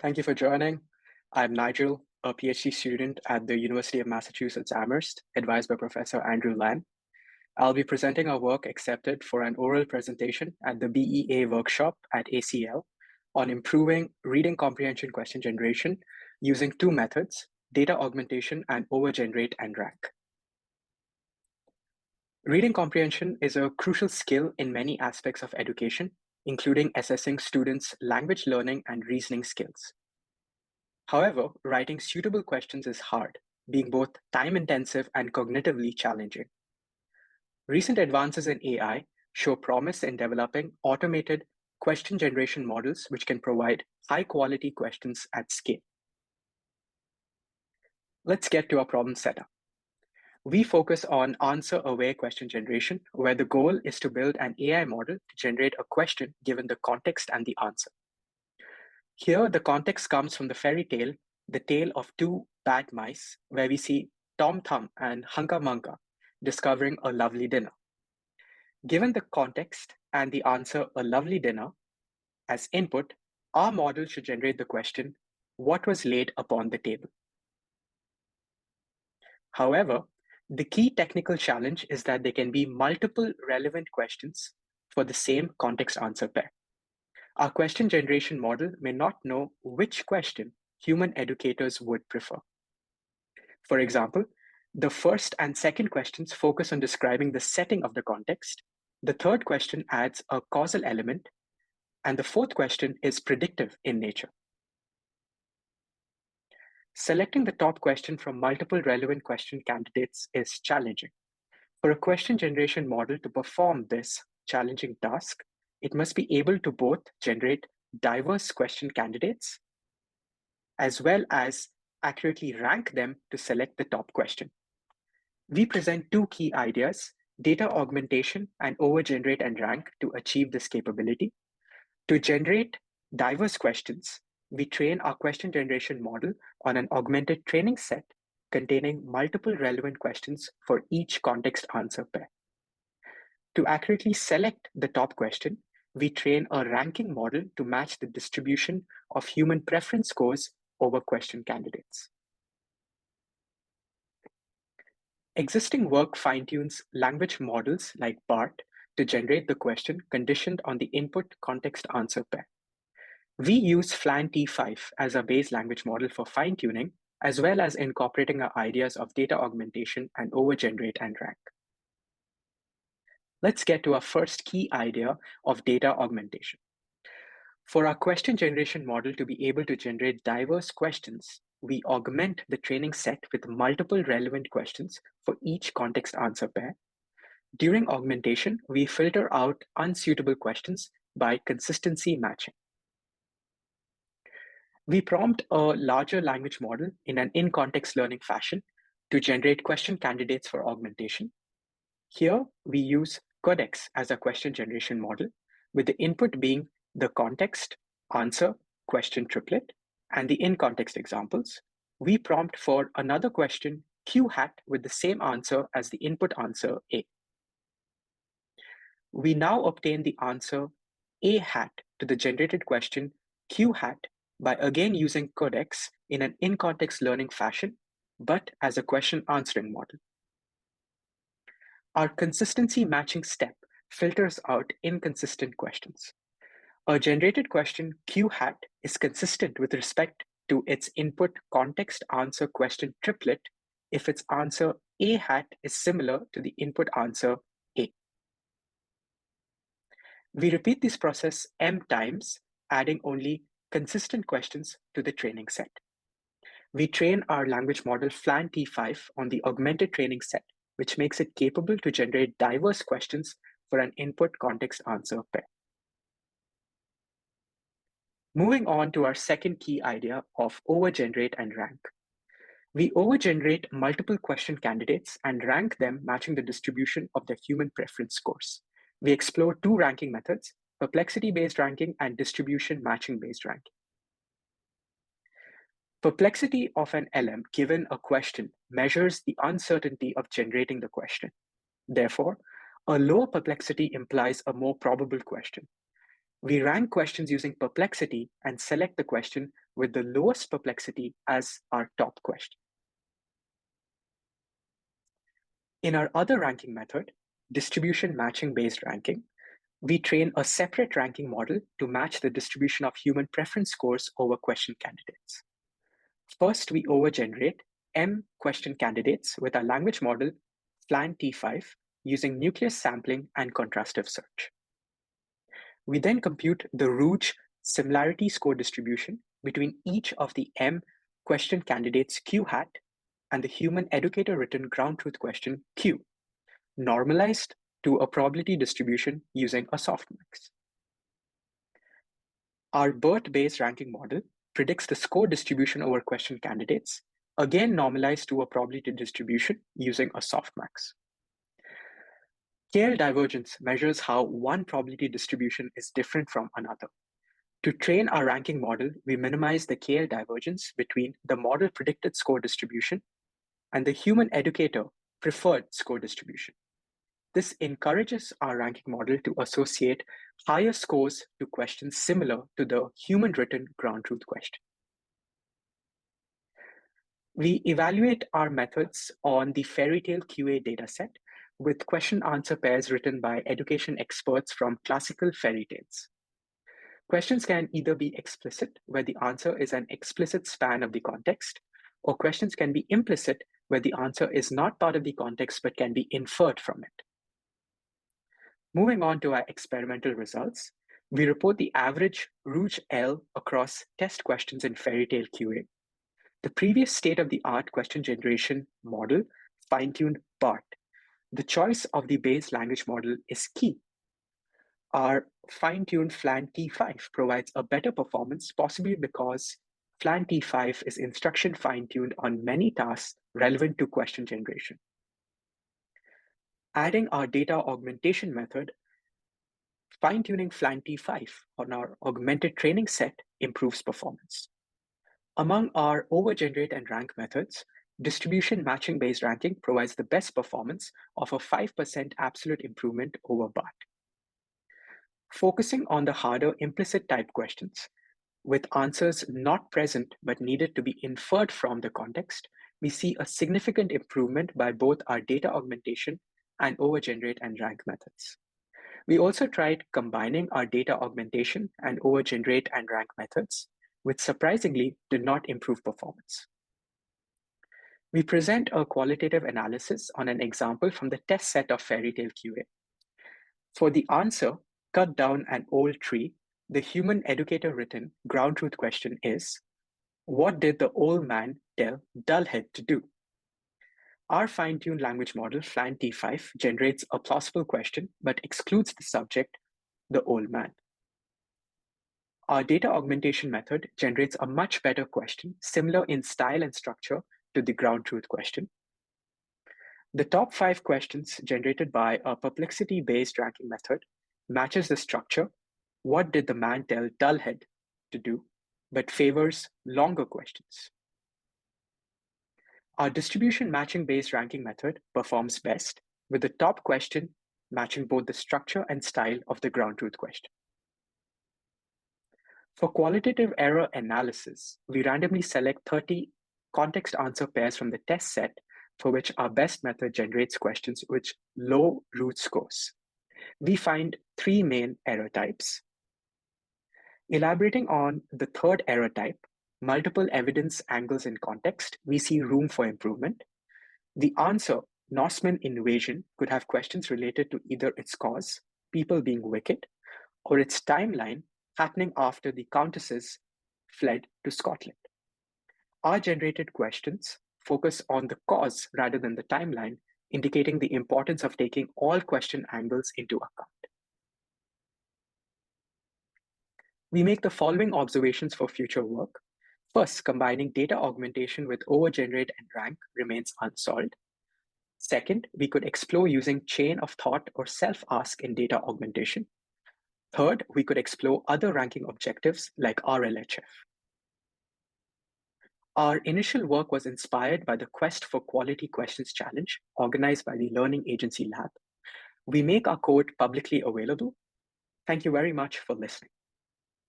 Thank you for joining. I'm Nigel, a PhD student at the University of Massachusetts Amherst, advised by Professor Andrew Lan. I'll be presenting our work accepted for an oral presentation at the BEA workshop at ACL on improving reading comprehension question generation using two methods, data augmentation and overgenerate-and-rank. Reading comprehension is a crucial skill in many aspects of education, including assessing students' language learning and reasoning skills. However, writing suitable questions is hard, being both time-intensive and cognitively challenging. Recent advances in AI show promise in developing automated question generation models which can provide high-quality questions at scale. Let's get to our problem setup. We focus on answer-aware question generation, where the goal is to build an AI model to generate a question given the context and the answer. Here, the context comes from the fairy tale, The Tale of Two Bad Mice, where we see Tom Thumb and Hunka Munka discovering a lovely dinner. Given the context and the answer, a lovely dinner, as input, our model should generate the question, what was laid upon the table? However, the key technical challenge is that there can be multiple relevant questions for the same context answer pair. Our question generation model may not know which question human educators would prefer. For example, the first and second questions focus on describing the setting of the context. The third question adds a causal element, and the fourth question is predictive in nature. Selecting the top question from multiple relevant question candidates is challenging. For a question generation model to perform this challenging task, it must be able to both generate diverse question candidates as well as accurately rank them to select the top question. We present two key ideas, data augmentation and overgenerate-and-rank, to achieve this capability. To generate diverse questions, we train our question generation model on an augmented training set containing multiple relevant questions for each context answer pair. To accurately select the top question, we train a ranking model to match the distribution of human preference scores over question candidates. Existing work fine-tunes language models like BART to generate the question conditioned on the input context answer pair. We use FLAN T5 as a base language model for fine-tuning, as well as incorporating our ideas of data augmentation and overgenerate-and-rank. Let's get to our first key idea of data augmentation. For our question generation model to be able to generate diverse questions, we augment the training set with multiple relevant questions for each context answer pair. During augmentation, we filter out unsuitable questions by consistency matching. We prompt a larger language model in an in-context learning fashion to generate question candidates for augmentation. Here, we use Codex as a question generation model, with the input being the context, answer, question triplet, and the in-context examples. We prompt for another question, Q hat, with the same answer as the input answer, A. We now obtain the answer A hat to the generated question, Q hat, by again using Codex in an in-context learning fashion, but as a question answering model. Our consistency matching step filters out inconsistent questions. A generated question Q hat is consistent with respect to its input context answer question triplet if its answer A hat is similar to the input answer A. We repeat this process M times, adding only consistent questions to the training set. We train our language model FLAN T5 on the augmented training set, which makes it capable to generate diverse questions for an input context answer pair. Moving on to our second key idea of overgenerate-and-rank. We overgenerate multiple question candidates and rank them matching the distribution of their human preference scores. We explore two ranking methods, perplexity-based ranking and distribution matching-based ranking. Perplexity of an LM given a question measures the uncertainty of generating the question. Therefore, a lower perplexity implies a more probable question. We rank questions using perplexity and select the question with the lowest perplexity as our top question. In our other ranking method, distribution matching based ranking, we train a separate ranking model to match the distribution of human preference scores over question candidates. First, we overgenerate M question candidates with our language model FLAN-T5 using nucleus sampling and contrastive search. We then compute the Rouge similarity score distribution between each of the M question candidates Q hat and the human educator written ground truth question Q, normalized to a probability distribution using a softmax. Our BERT-based ranking model predicts the score distribution over question candidates, again normalized to a probability distribution using a softmax. KL divergence measures how one probability distribution is different from another. To train our ranking model, we minimize the KL divergence between the model predicted score distribution and the human educator preferred score distribution. This encourages our ranking model to associate higher scores to questions similar to the human written ground truth question. We evaluate our methods on the fairy tale QA dataset with question answer pairs written by education experts from classical fairy tales. Questions can either be explicit, where the answer is an explicit span of the context, or questions can be implicit, where the answer is not part of the context but can be inferred from it. Moving on to our experimental results, we report the average Rouge L across test questions in fairy tale QA. The previous state-of-the-art question generation model fine-tuned BART. The choice of the base language model is key. Our fine-tuned FLAN-T5 provides a better performance, possibly because FLAN-T5 is instruction fine-tuned on many tasks relevant to question generation. Adding our data augmentation method, fine-tuning FLAN-T5 on our augmented training set improves performance. Among our overgenerate-and-rank methods, distribution matching-based ranking provides the best performance of a 5% absolute improvement over BART. Focusing on the harder implicit type questions, with answers not present but needed to be inferred from the context, we see a significant improvement by both our data augmentation and overgenerate-and-rank methods. We also tried combining our data augmentation and overgenerate-and-rank methods, which surprisingly did not improve performance. We present a qualitative analysis on an example from the test set of fairy tale QA. For the answer, cut down an old tree, the human educator written ground truth question is, what did the old man tell Dullhead to do? Our fine-tuned language model, FLAN-T5, generates a plausible question, but excludes the subject, the old man. Our data augmentation method generates a much better question, similar in style and structure to the ground truth question. The top 5 questions generated by a perplexity-based ranking method matches the structure, what did the man tell Dullhead to do, but favors longer questions. Our distribution matching-based ranking method performs best, with the top question matching both the structure and style of the ground truth question. For qualitative error analysis, we randomly select 30 context answer pairs from the test set for which our best method generates questions with low root scores. We find 3 main error types. Elaborating on the third error type, multiple evidence angles in context, we see room for improvement. The answer, Norseman invasion, could have questions related to either its cause, people being wicked, or its timeline happening after the countesses fled to Scotland. Our generated questions focus on the cause rather than the timeline, indicating the importance of taking all question angles into account. We make the following observations for future work. First, combining data augmentation with overgenerate-and-rank remains unsolved. Second, we could explore using chain of thought or self-ask in data augmentation. Third, we could explore other ranking objectives like RLHF. Our initial work was inspired by the Quest for Quality Questions Challenge organized by the Learning Agency Lab. We make our code publicly available. Thank you very much for listening.